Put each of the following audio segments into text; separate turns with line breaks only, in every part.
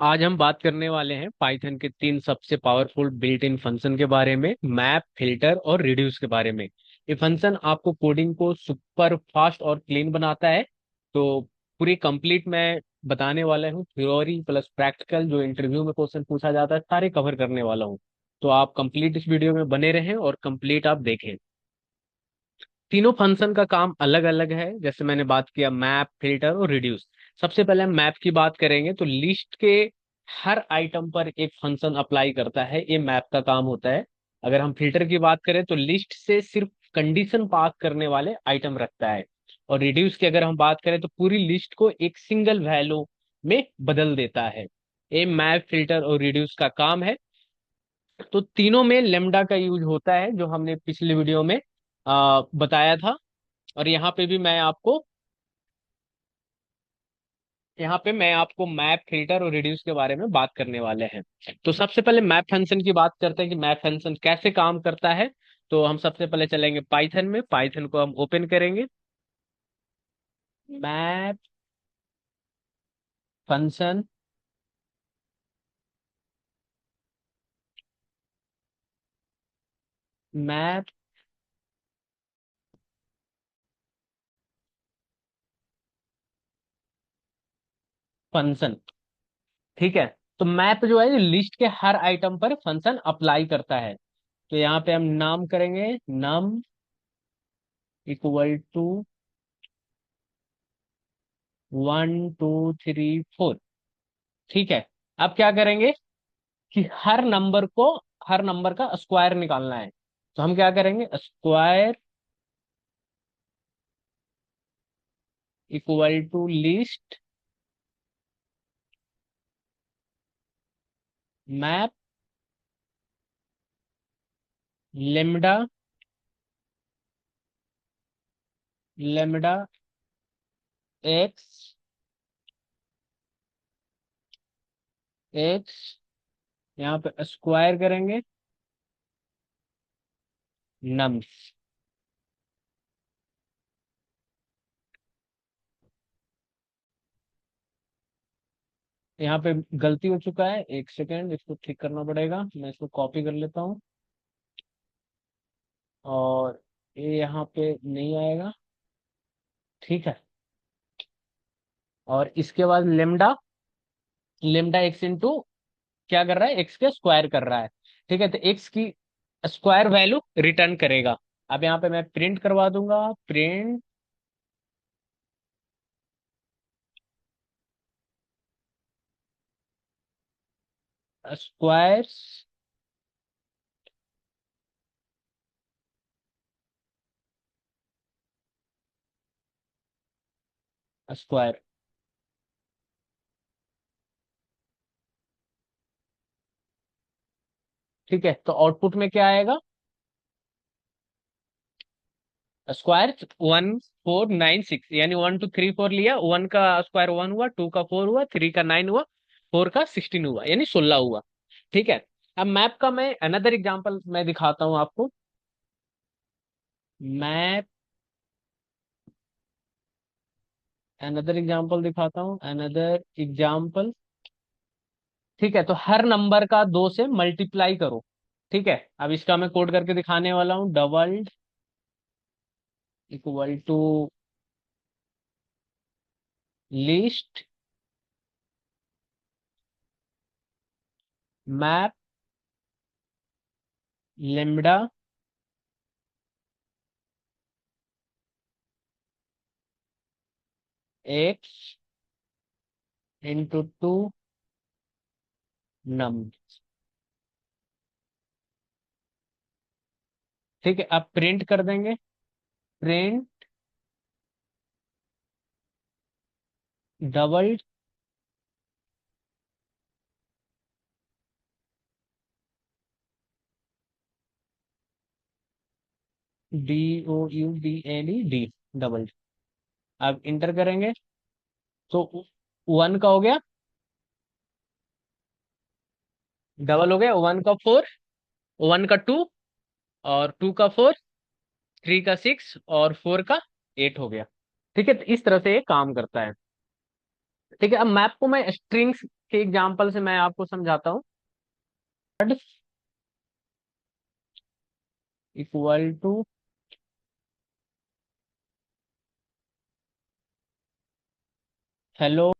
आज हम बात करने वाले हैं पाइथन के तीन सबसे पावरफुल बिल्ट इन फंक्शन के बारे में, मैप, फिल्टर और रिड्यूस के बारे में। ये फंक्शन आपको कोडिंग को सुपर फास्ट और क्लीन बनाता है। तो पूरी कंप्लीट मैं बताने वाला हूँ, थ्योरी प्लस प्रैक्टिकल, जो इंटरव्यू में क्वेश्चन पूछा जाता है सारे कवर करने वाला हूँ। तो आप कंप्लीट इस वीडियो में बने रहें और कंप्लीट आप देखें। तीनों फंक्शन का काम अलग अलग है, जैसे मैंने बात किया मैप, फिल्टर और रिड्यूस। सबसे पहले हम मैप की बात करेंगे तो लिस्ट के हर आइटम पर एक फंक्शन अप्लाई करता है, ये मैप का काम होता है। अगर हम फिल्टर की बात करें तो लिस्ट से सिर्फ कंडीशन पास करने वाले आइटम रखता है। और रिड्यूस की अगर हम बात करें तो पूरी लिस्ट को एक सिंगल वैल्यू में बदल देता है। ये मैप, फिल्टर और रिड्यूस का काम है। तो तीनों में लेमडा का यूज होता है, जो हमने पिछले वीडियो में बताया था। और यहाँ पे मैं आपको मैप, फिल्टर और रिड्यूस के बारे में बात करने वाले हैं। तो सबसे पहले मैप फंक्शन की बात करते हैं कि मैप फंक्शन कैसे काम करता है। तो हम सबसे पहले चलेंगे पाइथन में, पाइथन को हम ओपन करेंगे। मैप फंक्शन, मैप फंक्शन, ठीक है। तो मैप जो है लिस्ट के हर आइटम पर फंक्शन अप्लाई करता है। तो यहाँ पे हम नाम करेंगे, नम इक्वल टू 1 2 3 4, ठीक है। अब क्या करेंगे कि हर नंबर का स्क्वायर निकालना है। तो हम क्या करेंगे, square equal to list map lambda, lambda x, x, यहाँ पे स्क्वायर करेंगे नम्स। यहाँ पे गलती हो चुका है, एक सेकेंड, इसको ठीक करना पड़ेगा। मैं इसको कॉपी कर लेता हूँ और ये यहाँ पे नहीं आएगा, ठीक है। और इसके बाद लेमडा, लेमडा एक्स इंटू क्या कर रहा है, एक्स के स्क्वायर कर रहा है, ठीक है। तो एक्स की स्क्वायर वैल्यू रिटर्न करेगा। अब यहाँ पे मैं प्रिंट करवा दूंगा, प्रिंट स्क्वायर, स्क्वायर, ठीक है। तो आउटपुट में क्या आएगा, स्क्वायर 1496, यानी 1 2 3 4 लिया, 1 का स्क्वायर 1 हुआ, 2 का 4 हुआ, 3 का 9 हुआ, 4 का 16 हुआ, यानी 16 हुआ, ठीक है। अब मैप का मैं अनदर एग्जांपल मैं दिखाता हूं आपको। मैप, अनदर एग्जांपल दिखाता हूँ, अनदर एग्जांपल, ठीक है। तो हर नंबर का 2 से मल्टीप्लाई करो, ठीक है। अब इसका मैं कोड करके दिखाने वाला हूँ, double equal to list map lambda x into 2 num, ठीक है। अब प्रिंट कर देंगे, प्रिंट डबल DOUBLED, डबल। अब इंटर करेंगे तो 1 का हो गया, डबल हो गया, 1 का 4, 1 का 2, और 2 का 4, 3 का 6 और 4 का 8 हो गया, ठीक है। तो इस तरह से ये काम करता है, ठीक है। अब मैप को मैं स्ट्रिंग्स के एग्जांपल से मैं आपको समझाता हूँ। इक्वल टू हेलो,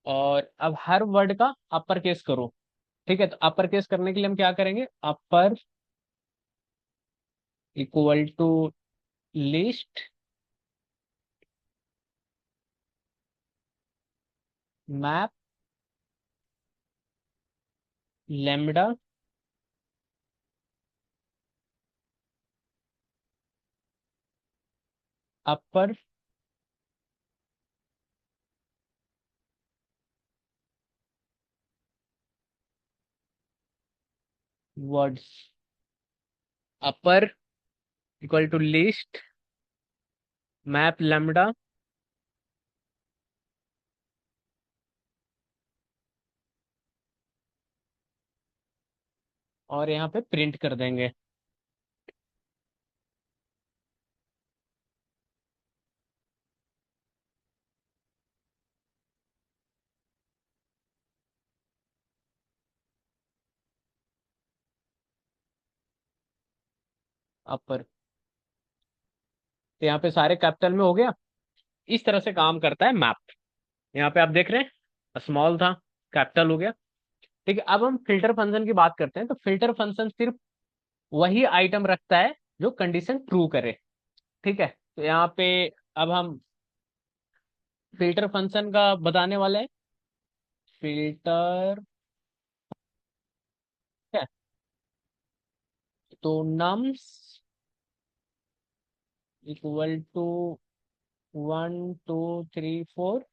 और अब हर वर्ड का अपर केस करो। ठीक है, तो अपर केस करने के लिए हम क्या करेंगे, upper equal to list map lambda upper words, upper equal to list map lambda, और यहाँ पे प्रिंट कर देंगे। अपर, तो यहाँ पे सारे कैपिटल में हो गया। इस तरह से काम करता है मैप। यहाँ पे आप देख रहे हैं, स्मॉल था, कैपिटल हो गया। ठीक है, अब हम फिल्टर फंक्शन की बात करते हैं। तो फिल्टर फंक्शन सिर्फ वही आइटम रखता है जो कंडीशन ट्रू करे। ठीक है, तो यहाँ पे अब हम फिल्टर फंक्शन का बताने वाले हैं। फिल्टर है, तो नम्स इक्वल टू 1 2 3 4,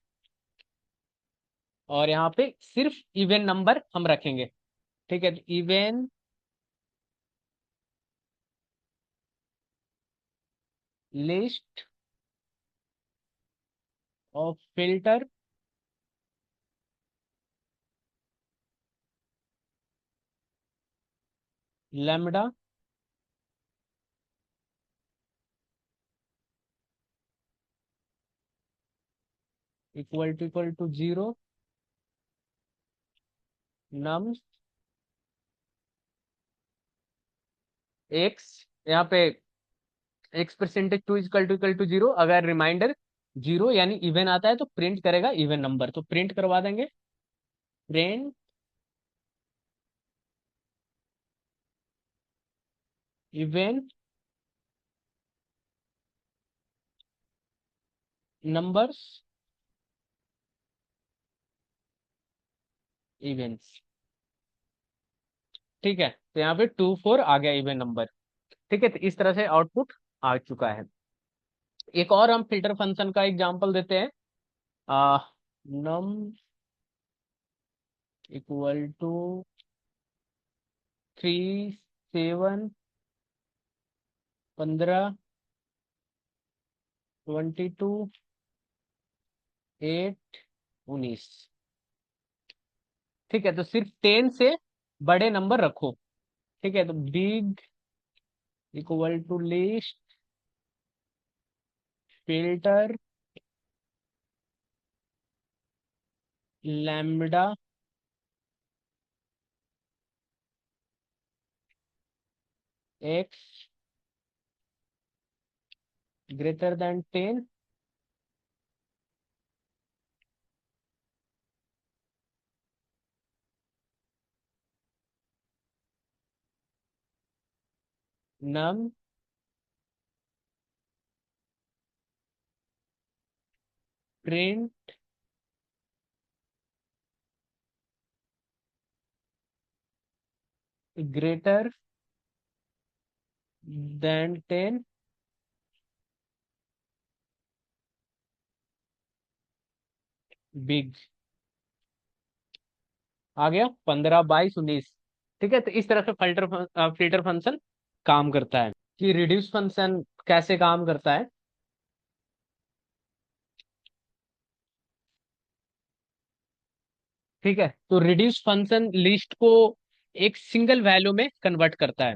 और यहाँ पे सिर्फ इवन नंबर हम रखेंगे। ठीक है, तो even list of filter lambda equal to 0 nums x, यहाँ पे x%2 इक्वल टू 0। अगर रिमाइंडर 0 यानी इवन आता है तो प्रिंट करेगा इवन नंबर, तो प्रिंट करवा देंगे। Print even numbers events. ठीक है, तो यहाँ पे 2 4 आ गया इवन नंबर। ठीक है, तो इस तरह से आउटपुट आ चुका है। एक और हम फिल्टर फंक्शन का एग्जांपल देते हैं। आ, नम इक्वल टू 3 7 15 22 8 19। ठीक है, तो सिर्फ 10 से बड़े नंबर रखो। ठीक है, तो big equal to list filter lambda x greater than 10, num print greater than 10 big. आ गया 15 22 19। ठीक है, तो इस तरह से फिल्टर फंक्शन काम करता है। कि रिड्यूस फंक्शन कैसे काम करता है। ठीक है, तो रिड्यूस फंक्शन लिस्ट को एक सिंगल वैल्यू में कन्वर्ट करता है।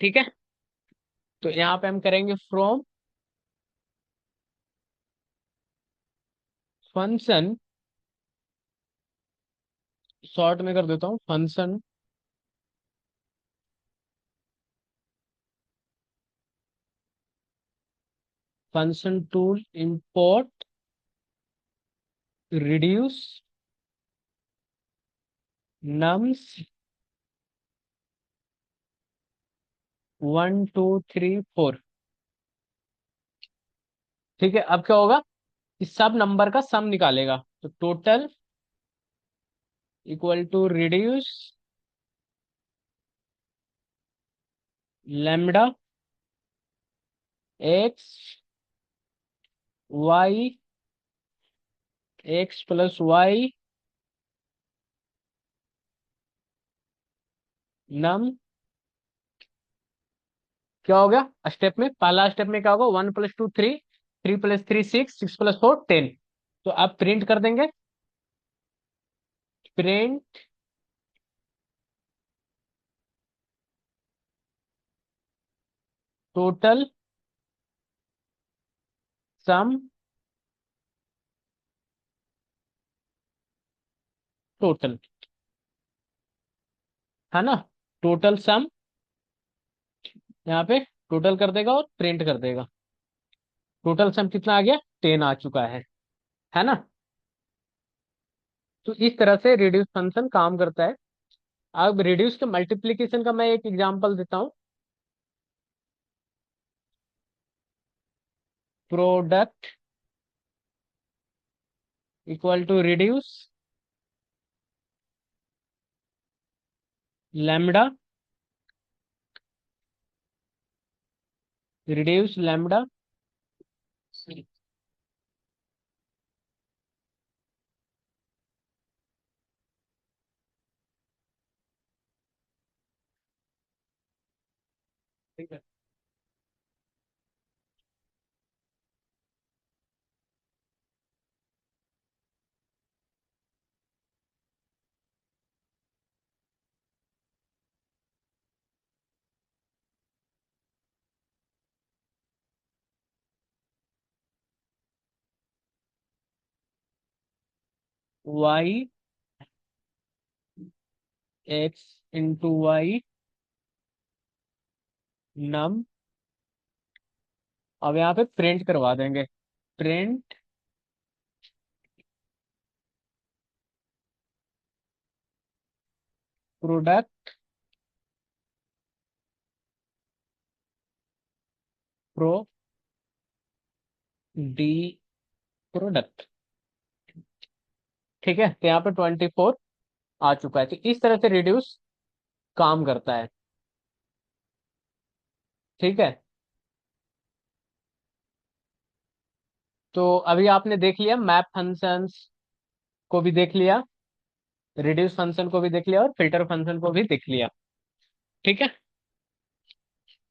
ठीक है, तो यहाँ पे हम करेंगे फ्रॉम फंक्शन शॉर्ट में कर देता हूँ, function, function tool import reduce nums 1 2 3 4। ठीक है, अब क्या होगा, इस सब नंबर का सम निकालेगा, तो total equal to reduce lambda x y, x plus y num. क्या हो गया, स्टेप में, पहला स्टेप में क्या होगा, 1 + 2 3, 3 + 3 6, 6 + 4 10। तो आप प्रिंट कर देंगे, प्रिंट टोटल सम टोटल, है ना, टोटल सम, यहाँ पे टोटल कर देगा और प्रिंट कर देगा। टोटल सम कितना आ गया, 10 आ चुका है ना। तो इस तरह से रिड्यूस फंक्शन काम करता है। अब रिड्यूस के मल्टीप्लीकेशन का मैं एक एग्जांपल देता हूँ। Product equal to reduce lambda, reduce lambda, ठीक है, y x into y num. अब यहाँ पे प्रिंट करवा देंगे, print product pro D product. ठीक है, तो यहाँ पे 24 आ चुका है। तो इस तरह से रिड्यूस काम करता है। ठीक है, तो अभी आपने देख लिया, मैप फंक्शंस को भी देख लिया, रिड्यूस फंक्शन को भी देख लिया और फिल्टर फंक्शन को भी देख लिया। ठीक है।